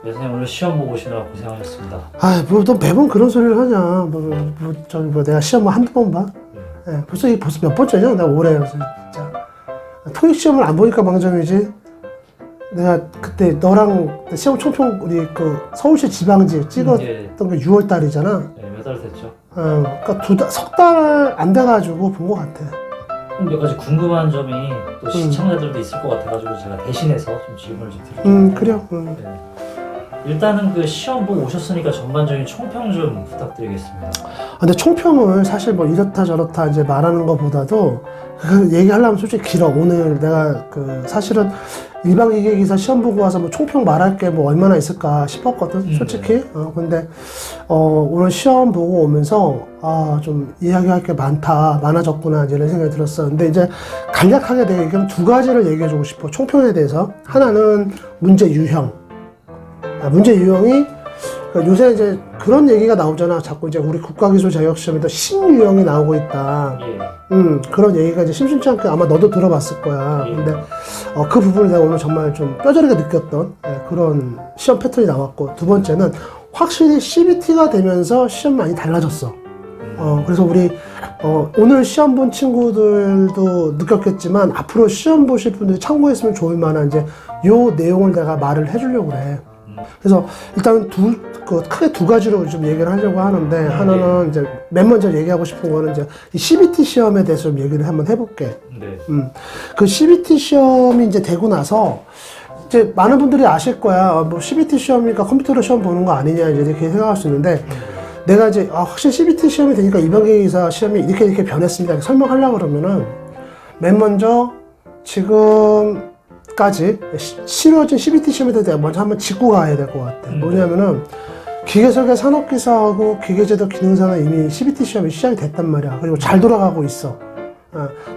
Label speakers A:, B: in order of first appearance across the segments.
A: 네, 선생님 오늘 시험 보고 오시느라 고생하셨습니다.
B: 너 매번 그런 소리를 하냐. 내가 시험을 한두 번 봐? 벌써 몇 번째냐? 내가 올해, 진짜. 토익 시험을 안 보니까 망정이지. 내가 그때 너랑 시험 총평, 우리 서울시 지방지 찍었던
A: 예.
B: 게 6월 달이잖아.
A: 네, 몇 달 됐죠?
B: 그러니까 석 달 안 돼가지고 본 것 같아.
A: 몇 가지 궁금한 점이 또 시청자들도 있을 것 같아가지고 제가 대신해서 좀 질문을 좀 드릴게요.
B: 그래요.
A: 네. 일단은 그 시험 보고 오셨으니까 전반적인 총평 좀 부탁드리겠습니다.
B: 근데 총평을 사실 뭐 이렇다 저렇다 이제 말하는 것보다도 얘기하려면 솔직히 길어. 오늘 내가 사실은 일반기계기사 시험 보고 와서 뭐 총평 말할 게 뭐 얼마나 있을까 싶었거든, 솔직히. 근데 오늘 시험 보고 오면서 좀 이야기할 게 많아졌구나 이런 생각이 들었어. 근데 이제 간략하게 내가 얘기하면 두 가지를 얘기해주고 싶어. 총평에 대해서. 하나는 문제 유형. 문제 유형이 요새 이제 그런 얘기가 나오잖아. 자꾸 이제 우리 국가기술 자격시험에도 신유형이 나오고 있다.
A: 예.
B: 그런 얘기가 이제 심심치 않게 아마 너도 들어봤을 거야.
A: 예.
B: 근데 그 부분을 내가 오늘 정말 좀 뼈저리게 느꼈던 그런 시험 패턴이 나왔고, 두 번째는 확실히 CBT가 되면서 시험 많이 달라졌어. 그래서 우리 오늘 시험 본 친구들도 느꼈겠지만 앞으로 시험 보실 분들이 참고했으면 좋을 만한 이제 요 내용을 내가 말을 해주려고 그래. 그래서 일단 크게 두 가지로 좀 얘기를 하려고 하는데, 하나는 이제 맨 먼저 얘기하고 싶은 거는 이제 이 CBT 시험에 대해서 좀 얘기를 한번 해볼게.
A: 네.
B: 그 CBT 시험이 이제 되고 나서 이제 많은 분들이 아실 거야. 뭐 CBT 시험이니까 컴퓨터로 시험 보는 거 아니냐 이제 이렇게 생각할 수 있는데, 내가 이제 확실히 CBT 시험이 되니까 일반기계기사 시험이 이렇게 변했습니다. 이렇게 설명하려고 그러면은 맨 먼저 지금까지 치러진 CBT 시험에 대해서 먼저 한번 짚고 가야 될 것 같아. 뭐냐면은 기계설계 산업기사하고 기계제도 기능사는 이미 CBT 시험이 시작이 됐단 말이야. 그리고 잘 돌아가고 있어.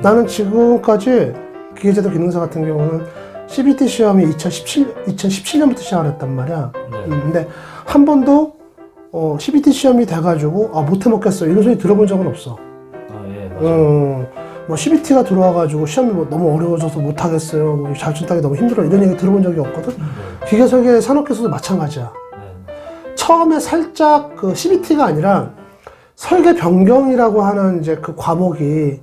B: 나는 지금까지 기계제도 기능사 같은 경우는 CBT 시험이 2017년부터 시작을 했단 말이야. 근데 한 번도 CBT 시험이 돼가지고 못해 먹겠어 이런 소리 들어본 적은 없어.
A: 예, 맞아요.
B: 뭐 CBT가 들어와가지고 시험이 뭐 너무 어려워져서 못하겠어요, 뭐 자격증 따기 너무 힘들어 이런 얘기 들어본 적이 없거든. 기계설계 산업기사도 마찬가지야. 처음에 살짝 CBT가 아니라 설계 변경이라고 하는 이제 그 과목이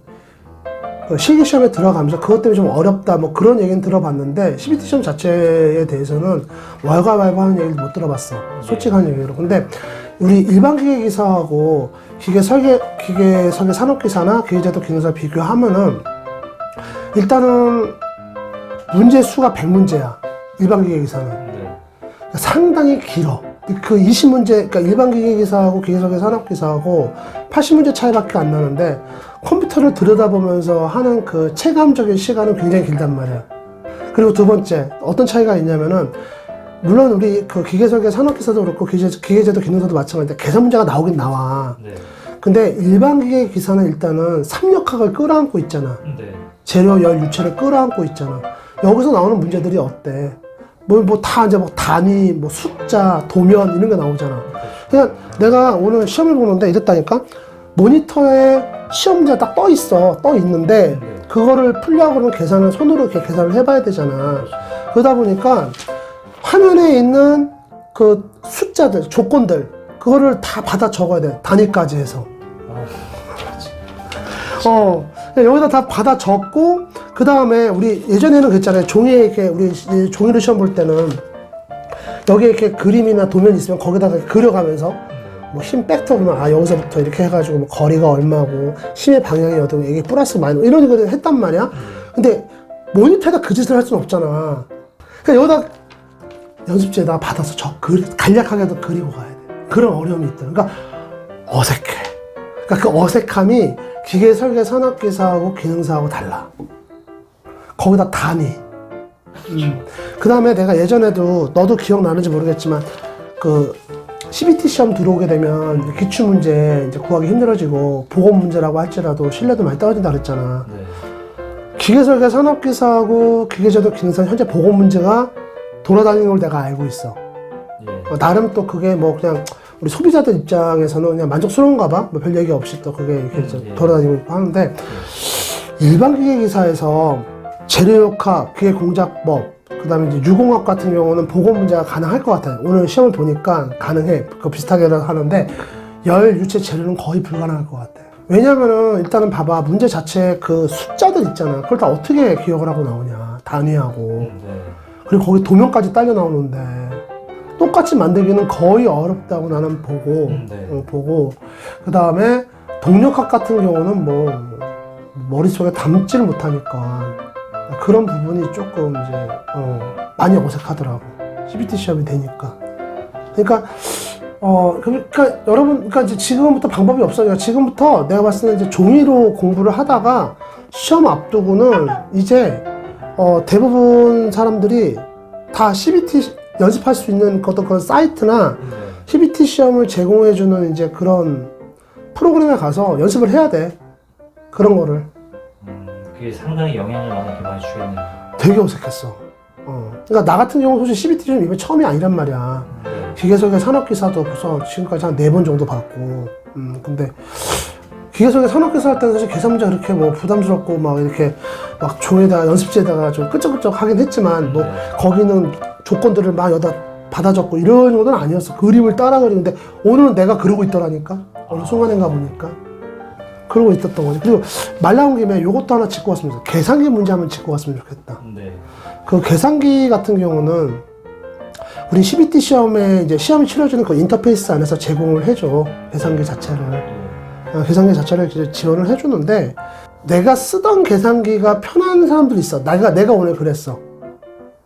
B: 실기시험에 들어가면서 그것 때문에 좀 어렵다 뭐 그런 얘기는 들어봤는데, CBT 시험 자체에 대해서는 왈가왈부하는 얘기를 못 들어봤어, 솔직한 얘기로. 근데 우리 일반 기계기사하고 기계설계 산업기사나 기계제도 기능사 비교하면은 일단은 문제 수가 100문제야 일반 기계기사는. 그러니까 상당히 길어. 그 20문제, 그러니까 일반 기계기사하고 기계설계 산업기사하고 80문제 차이밖에 안 나는데, 컴퓨터를 들여다보면서 하는 그 체감적인 시간은 굉장히 길단 말이야. 그리고 두 번째, 어떤 차이가 있냐면은, 물론 우리 기계설계 산업기사도 그렇고 기계제도 기능사도 마찬가지인데 계산 문제가 나오긴 나와. 근데 일반 기계기사는 일단은 삼역학을 끌어안고 있잖아. 재료, 열, 유체를 끌어안고 있잖아. 여기서 나오는 문제들이 어때? 다 이제 단위, 숫자, 도면 이런 게 나오잖아. 그냥 내가 오늘 시험을 보는데 이랬다니까? 모니터에 시험 문제가 딱 떠 있는데, 그거를 풀려고 그러면 계산을 손으로 이렇게 계산을 해봐야 되잖아. 그러다 보니까 화면에 있는 그 숫자들, 조건들, 그거를 다 받아 적어야 돼. 단위까지 해서. 여기다 다 받아 적고, 그 다음에 우리 예전에는 그랬잖아요. 종이에 이렇게 우리 종이로 시험 볼 때는 여기에 이렇게 그림이나 도면이 있으면 거기다가 그려가면서 뭐 힘 벡터 보면 여기서부터 이렇게 해가지고 뭐 거리가 얼마고 힘의 방향이 어디고 이게 플러스 마이너스 이런 거 했단 말이야. 근데 모니터에다 그 짓을 할 수는 없잖아. 그러니까 여기다 연습지에다 받아서 간략하게도 그리고 가야 돼. 그런 어려움이 있다. 그러니까 어색해. 그러니까 그 어색함이 기계설계 산업기사하고 기능사하고 달라. 거기다 단위. 그 다음에 내가 예전에도 너도 기억나는지 모르겠지만 CBT 시험 들어오게 되면 기출문제 이제 구하기 힘들어지고 보건 문제라고 할지라도 신뢰도 많이 떨어진다 그랬잖아. 기계설계 산업기사하고 기계제도 기능사는 현재 보건 문제가 돌아다니는 걸 내가 알고 있어. 나름 또 그게 뭐 그냥 우리 소비자들 입장에서는 그냥 만족스러운가 봐. 뭐 별 얘기 없이 또 그게 이렇게 돌아다니고 있고 하는데, 일반 기계기사에서 재료역학, 기계공작법, 그 다음에 이제 유공학 같은 경우는 보고 문제가 가능할 것 같아요. 오늘 시험을 보니까 가능해. 그 비슷하게 하는데 열, 유체, 재료는 거의 불가능할 것 같아요. 왜냐면은 일단은 봐봐. 문제 자체에 그 숫자들 있잖아. 그걸 다 어떻게 기억을 하고 나오냐. 단위하고. 그리고 거기 도면까지 딸려 나오는데 똑같이 만들기는 거의 어렵다고 나는 보고 보고 그 다음에 동력학 같은 경우는 뭐 머릿속에 담지를 못하니까 그런 부분이 조금 이제 많이 어색하더라고. CBT 시험이 되니까. 그러니까 여러분, 그러니까 이제 지금부터 방법이 없어요. 지금부터 내가 봤을 때는 이제 종이로 공부를 하다가 시험 앞두고는 이제 대부분 사람들이 다 CBT 연습할 수 있는 어떤 그런 사이트나 CBT 시험을 제공해주는 이제 그런 프로그램에 가서 연습을 해야 돼. 그런 거를.
A: 그게 상당히 영향을 많이 주겠네요.
B: 되게 어색했어. 그러니까 나 같은 경우 솔직히 CBT 시험 이번 처음이 아니란 말이야. 기계설계 산업기사도 벌써 지금까지 한 4번 정도 봤고, 근데 기계설계 산업기사 할 때는 사실 계산 문제 그렇게 뭐 부담스럽고 막 이렇게 막 종에다가 연습지에다가 좀 끄적끄적 하긴 했지만 뭐 거기는 조건들을 막 여기다 받아 적고 이런 정도는 아니었어. 그림을 따라 그리는데 오늘은 내가 그러고 있더라니까. 오늘 순간인가 보니까. 그러고 있었던 거지. 그리고 말 나온 김에 요것도 하나 짚고 왔습니다. 계산기 문제 한번 짚고 왔으면 좋겠다. 그 계산기 같은 경우는 우리 CBT 시험에 이제 시험이 치러지는 그 인터페이스 안에서 제공을 해줘. 계산기 자체를. 계산기 자체를 이제 지원을 해주는데 내가 쓰던 계산기가 편한 사람들이 있어. 내가 오늘 그랬어.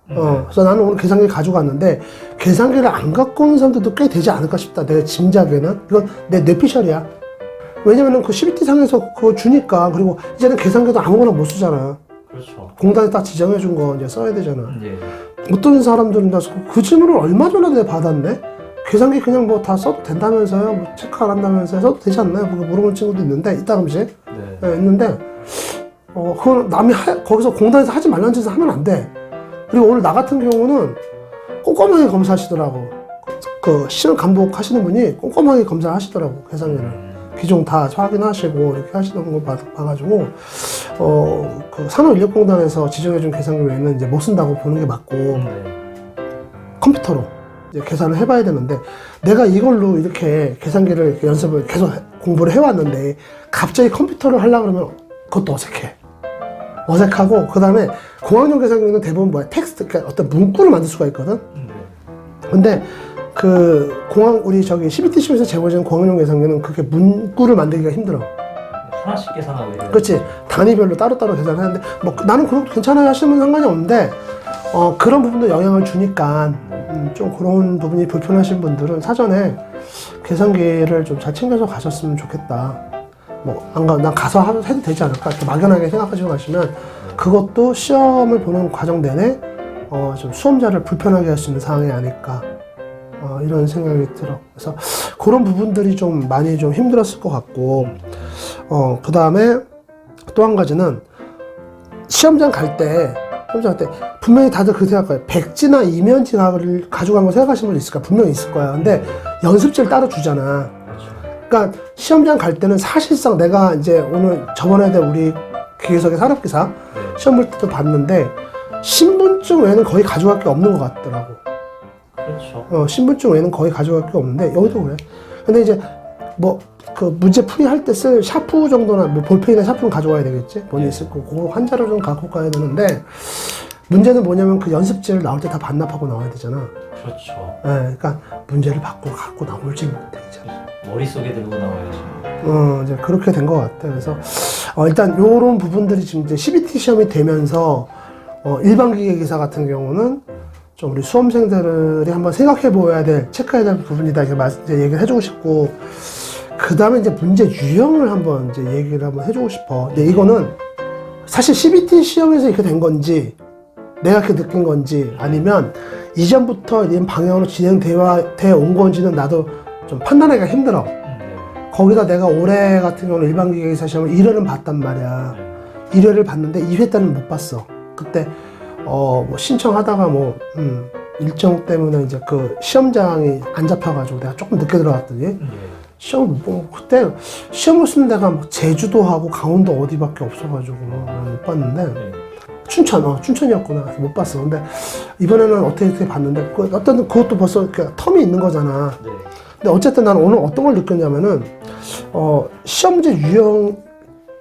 B: 그래서 나는 오늘 계산기 가져갔는데 계산기를 안 갖고 오는 사람들도 꽤 되지 않을까 싶다. 내 짐작에는. 이건 내 뇌피셜이야. 왜냐면은 그 CBT 상에서 그거 주니까. 그리고 이제는 계산기도 아무거나 못 쓰잖아.
A: 그렇죠.
B: 공단에 딱 지정해준 거 이제 써야 되잖아. 어떤 사람들은 나 그 질문을 얼마 전에 내가 받았네? 계산기 그냥 뭐 다 써도 된다면서요? 뭐 체크 안 한다면서요? 써도 되지 않나요? 그거 물어보는 친구도 있는데, 이따금씩. 있는데, 그건 남이 거기서 공단에서 하지 말라는 짓을 하면 안 돼. 그리고 오늘 나 같은 경우는 꼼꼼하게 검사하시더라고. 그 시험 감독하시는 분이 꼼꼼하게 검사하시더라고, 계산기를. 비중 다 확인하시고 이렇게 하시는 거 봐가지고 그 산업인력공단에서 지정해준 계산기 외에는 이제 못 쓴다고 보는 게 맞고 컴퓨터로 이제 계산을 해봐야 되는데 내가 이걸로 이렇게 계산기를 이렇게 연습을 계속 공부를 해왔는데 갑자기 컴퓨터를 하려고 그러면 그것도 어색하고 그 다음에 공학용 계산기는 대부분 뭐야 텍스트 그러니까 어떤 문구를 만들 수가 있거든. 근데 우리 저기 CBT 시험에서 제공해주는 공학용 계산기는 그렇게 문구를 만들기가 힘들어.
A: 하나씩 계산하고 이래요.
B: 그렇지. 단위별로 따로따로 계산하는데, 뭐, 나는 그런 것도 괜찮아요 하시면 상관이 없는데, 그런 부분도 영향을 주니까, 좀 그런 부분이 불편하신 분들은 사전에 계산기를 좀 잘 챙겨서 가셨으면 좋겠다. 뭐, 난 가서 해도 되지 않을까. 이렇게 막연하게 생각하시고 가시면, 그것도 시험을 보는 과정 내내, 좀 수험자를 불편하게 할 수 있는 상황이 아닐까. 이런 생각이 들어. 그래서 그런 부분들이 좀 많이 좀 힘들었을 것 같고, 그 다음에 또 한 가지는 시험장 갈 때 분명히 다들 그렇게 생각할 거예요. 백지나 이면지 가져간 거 생각하시는 분 있을 거야. 분명히 있을 거야. 근데 연습지를 따로 주잖아. 그러니까 시험장 갈 때는 사실상 내가 이제 오늘 저번에 우리 기계석의 산업기사 시험 볼 때도 봤는데 신분증 외에는 거의 가져갈 게 없는 것 같더라고.
A: 그렇죠.
B: 신분증 외에는 거의 가져갈 게 없는데 여기도 그래. 근데 이제 뭐 그 문제 풀이할 때 쓸 샤프 정도나 뭐 볼펜이나 샤프는 가져와야 되겠지. 본인이 쓸 거. 그거 한 자료 좀 갖고 가야 되는데 문제는 뭐냐면 그 연습지를 나올 때 다 반납하고 나와야 되잖아.
A: 그렇죠.
B: 그러니까 문제를 갖고 나올지 못해 이제.
A: 머릿속에 들고 나와야죠.
B: 이제 그렇게 된 것 같아. 그래서 일단 요런 부분들이 지금 이제 CBT 시험이 되면서 일반 기계기사 같은 경우는 좀 우리 수험생들이 한번 생각해 보아야 될, 체크해야 될 부분이다. 이제 얘기를 해주고 싶고, 그 다음에 이제 문제 유형을 한번 이제 얘기를 한번 해주고 싶어. 근데 이거는 사실 CBT 시험에서 이렇게 된 건지, 내가 그렇게 느낀 건지, 아니면 이전부터 이런 방향으로 진행되어 온 건지는 나도 좀 판단하기가 힘들어. 거기다 내가 올해 같은 경우는 일반 기계기사 시험을 1회는 봤단 말이야. 1회를 봤는데 2회 때는 못 봤어. 그때 뭐 신청하다가 일정 때문에 이제 그 시험장이 안 잡혀가지고 내가 조금 늦게 들어갔더니 그때 시험을 쓰는 데가 뭐 제주도하고 강원도 어디밖에 없어가지고 못 봤는데 춘천이었구나. 못 봤어. 근데 이번에는 어떻게 봤는데 어떤 그것도 벌써 텀이 있는 거잖아.
A: 네.
B: 근데 어쨌든 나는 오늘 어떤 걸 느꼈냐면은 시험 문제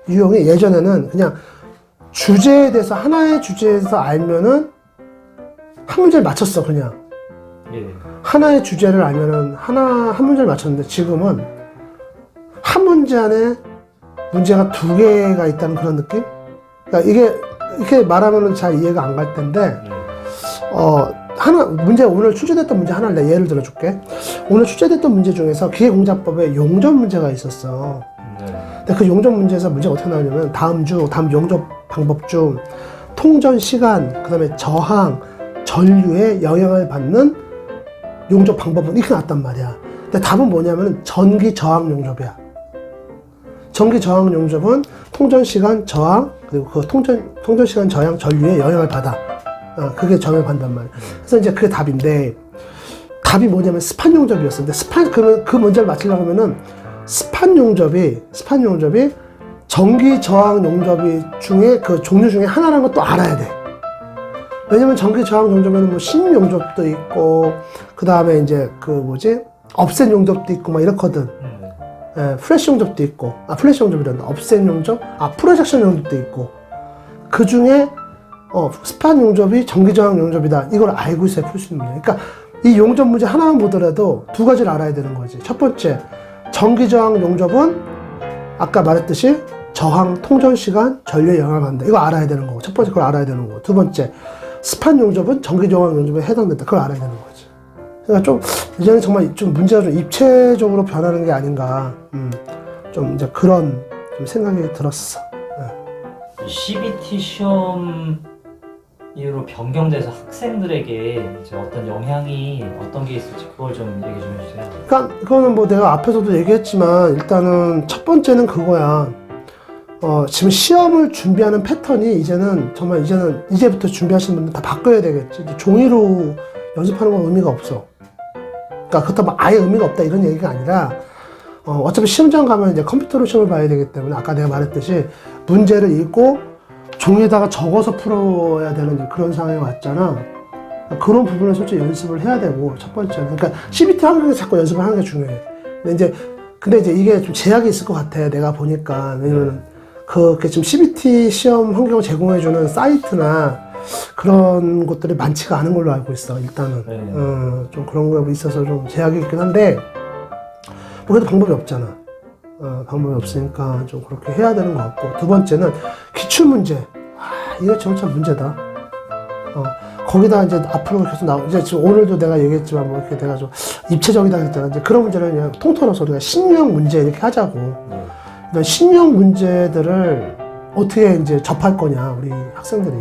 B: 유형이 예전에는 그냥 주제에 대해서 하나의 주제에서 알면은 한 문제를 맞췄어 그냥.
A: 예.
B: 하나의 주제를 알면은 한 문제를 맞췄는데 지금은 한 문제 안에 문제가 두 개가 있다는 그런 느낌? 그러니까 이게 이렇게 말하면은 잘 이해가 안 갈 텐데
A: 네.
B: 오늘 출제됐던 문제 하나를 내가 예를 들어줄게. 오늘 출제됐던 문제 중에서 기계공자법에 용접 문제가 있었어.
A: 네.
B: 근데 그 용접 문제에서 문제가 어떻게 나오냐면 다음 용접 방법 중 통전 시간, 그 다음에 저항, 전류에 영향을 받는 용접 방법은 이렇게 나왔단 말이야. 근데 답은 뭐냐면 전기 저항 용접이야. 전기 저항 용접은 통전 시간, 저항, 그리고 그 통전 시간, 저항, 전류에 영향을 받아. 그게 영향을 받단 말이야. 그래서 이제 그게 답인데, 답이 뭐냐면 스판 용접이었어. 근데 그러면 그 문제를 맞추려고 하면은 스판 용접이 전기 저항 용접이 중에 그 종류 중에 하나라는 것도 알아야 돼. 왜냐면 전기 저항 용접에는 뭐 신 용접도 있고, 그 다음에 이제 업셋 용접도 있고 막 이렇거든. 플래시 용접도 있고, 플래시 용접이란다. 업셋 용접, 프로젝션 용접도 있고. 그 중에, 스판 용접이 전기 저항 용접이다. 이걸 알고 있어야 풀 수 있는 문제. 그러니까 이 용접 문제 하나만 보더라도 두 가지를 알아야 되는 거지. 첫 번째, 전기 저항 용접은 아까 말했듯이 저항, 통전 시간, 전류에 영향을 받는다. 이거 알아야 되는 거고. 첫 번째 그걸 알아야 되는 거고. 두 번째, 스판 용접은 전기 저항 용접에 해당된다. 그걸 알아야 되는 거지. 그러니까 이제는 정말 좀 문제가 좀 입체적으로 변하는 게 아닌가. 좀 이제 그런 좀 생각이 들었어.
A: CBT 시험 이후로 변경돼서 학생들에게 이제 어떤 영향이 어떤 게 있을지 그걸 좀 얘기 좀 해주세요.
B: 그러니까 그거는 뭐 내가 앞에서도 얘기했지만 일단은 첫 번째는 그거야. 지금 시험을 준비하는 패턴이 이제부터 준비하시는 분들 다 바꿔야 되겠지. 종이로 연습하는 건 의미가 없어. 그러니까 그렇다고 아예 의미가 없다 이런 얘기가 아니라 어차피 시험장 가면 이제 컴퓨터로 시험을 봐야 되기 때문에 아까 내가 말했듯이 문제를 읽고 종이에다가 적어서 풀어야 되는 그런 상황이 왔잖아. 그런 부분을 솔직히 연습을 해야 되고 첫 번째는 그러니까 CBT 환경에서 자꾸 연습을 하는 게 중요해. 근데 이제 이게 좀 제약이 있을 것 같아. 내가 보니까 왜냐면 그렇게 좀 CBT 시험 환경을 제공해주는 사이트나 그런 것들이 많지가 않은 걸로 알고 있어. 일단은 좀 그런 거에 있어서 좀 제약이 있긴 한데 뭐 그래도 방법이 없잖아. 방법이 없으니까 좀 그렇게 해야 되는 것 같고 두 번째는 기출문제. 이거 진짜 문제다. 거기다 이제 앞으로 계속 이제 지금 오늘도 내가 얘기했지만 뭐 이렇게 내가 좀 입체적이다 했잖아. 이제 그런 문제는 그냥 통틀어서 우리가 신유형 문제 이렇게 하자고. 그러니까 신유형 문제들을 어떻게 이제 접할 거냐 우리 학생들이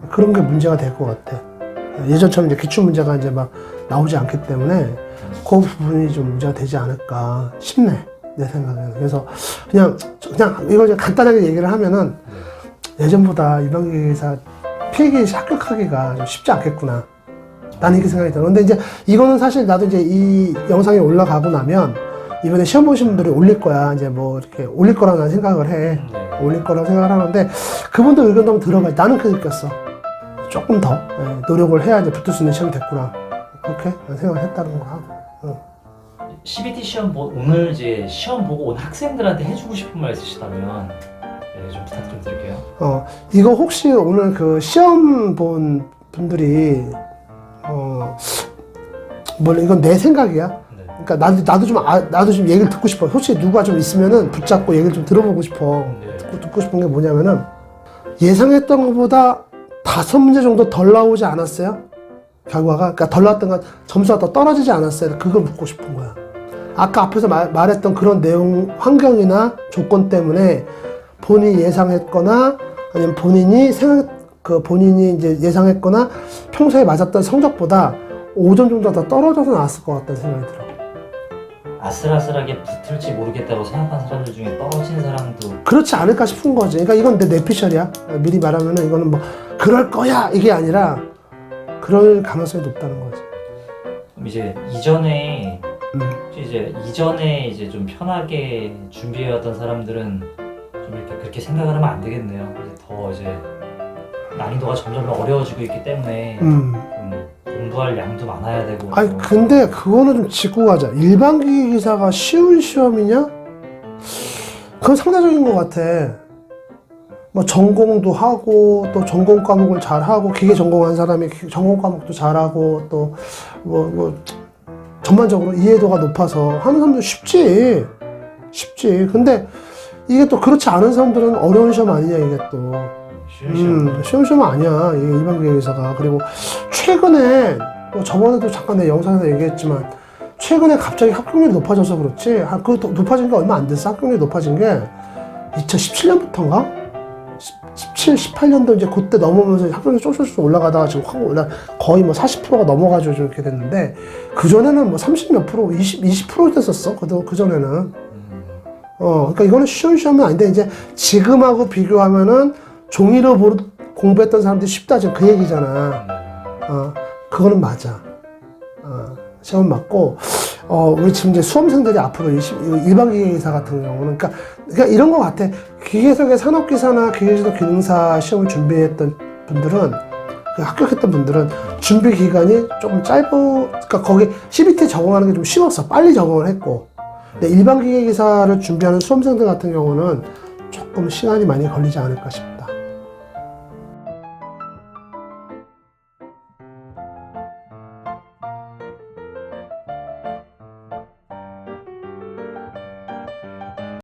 B: 그런 게 문제가 될 것 같아. 예전처럼 이제 기출 문제가 이제 막 나오지 않기 때문에 그 부분이 좀 문제가 되지 않을까 싶네. 내 생각에는. 그래서 그냥 이걸 간단하게 얘기를 하면은 예전보다 유방기사 필기 합격하기가 좀 쉽지 않겠구나. 나는 이렇게 생각이 들어. 근데 이제 이거는 사실 나도 이제 이 영상이 올라가고 나면 이번에 시험 보신 분들이 올릴 거야. 이제 뭐 이렇게 올릴 거라고 난 생각을 해. 올릴 거라고 생각을 하는데 그분들 의견도 한번 들어봐. 나는 그렇게 느꼈어. 조금 더 노력을 해야 이제 붙을 수 있는 시험이 됐구나. 그렇게 생각을 했다는 거 하고.
A: CBT 시험 오늘 이제 시험 보고 온 학생들한테 해주고 싶은 말 있으시다면 좀 부탁 좀 드릴게요.
B: 이거 혹시 오늘 그 시험 본 분들이 이건 내 생각이야. 그러니까 나도 좀 얘기를 듣고 싶어. 혹시 누가 좀 있으면은 붙잡고 얘기를 좀 들어보고 싶어. 듣고 싶은 게 뭐냐면은 예상했던 것보다 5문제 정도 덜 나오지 않았어요? 결과가 그러니까 덜 나왔던 건 점수가 더 떨어지지 않았어요? 그걸 묻고 싶은 거야. 아까 앞에서 말했던 그런 내용, 환경이나 조건 때문에 본인이 예상했거나 아니면 본인이 이제 예상했거나 평소에 맞았던 성적보다 5점 정도 더 떨어져서 나왔을 것 같다는 생각이 들어.
A: 아슬아슬하게 붙을지 모르겠다고 생각한 사람들 중에 떨어진 사람도
B: 그렇지 않을까 싶은 거지. 그러니까 이건 내 뇌피셜이야. 미리 말하면은 이거는 뭐 그럴 거야 이게 아니라 그럴 가능성이 높다는 거지.
A: 그럼 이제 이전에 이제 좀 편하게 준비해왔던 사람들은 좀 이렇게 그렇게 생각을 하면 안 되겠네요. 더 이제 난이도가 점점 어려워지고 있기 때문에 좀 공부할 양도 많아야 되고.
B: 아니 근데 그거는 좀 짚고 가자. 일반 기계기사가 쉬운 시험이냐? 그건 상대적인 것 같아. 뭐 전공도 하고 또 전공 과목을 잘 하고 기계 전공한 사람이 전공 과목도 잘하고 또 뭐 전반적으로 이해도가 높아서 하는 사람도 쉽지. 근데 이게 또 그렇지 않은 사람들은 어려운 시험 아니냐 이게 또. 쉬운 시험 아니야 이게 일반 기계기사가. 그리고 최근에 뭐 저번에도 잠깐 내 영상에서 얘기했지만 최근에 갑자기 합격률이 높아져서 그렇지. 그 높아진 게 얼마 안 됐어. 합격률이 높아진 게 2017년부터인가? 17, 18년도 이제 그때 넘으면서 합격률이 쫄쫄쫄 올라가다가 지금 확 거의 뭐 40%가 넘어가지고 이렇게 됐는데 그전에는 뭐 30몇 프로, 20% 됐었어. 그전에는. 그러니까 이거는 쉬운 시험은 아닌데 이제 지금하고 비교하면은 종이로 공부했던 사람들이 쉽다 지금 그 얘기잖아. 그거는 맞아. 시험 맞고 우리 지금 이제 수험생들이 앞으로 일반 기계기사 같은 경우는 그러니까 이런 것 같아. 기계석의 산업기사나 기계지도 기능사 시험을 준비했던 분들은 합격했던 분들은 준비 기간이 조금 그러니까 거기 CBT 적응하는 게 좀 쉬웠어. 빨리 적응을 했고. 근데 일반 기계기사를 준비하는 수험생들 같은 경우는 조금 시간이 많이 걸리지 않을까 싶어.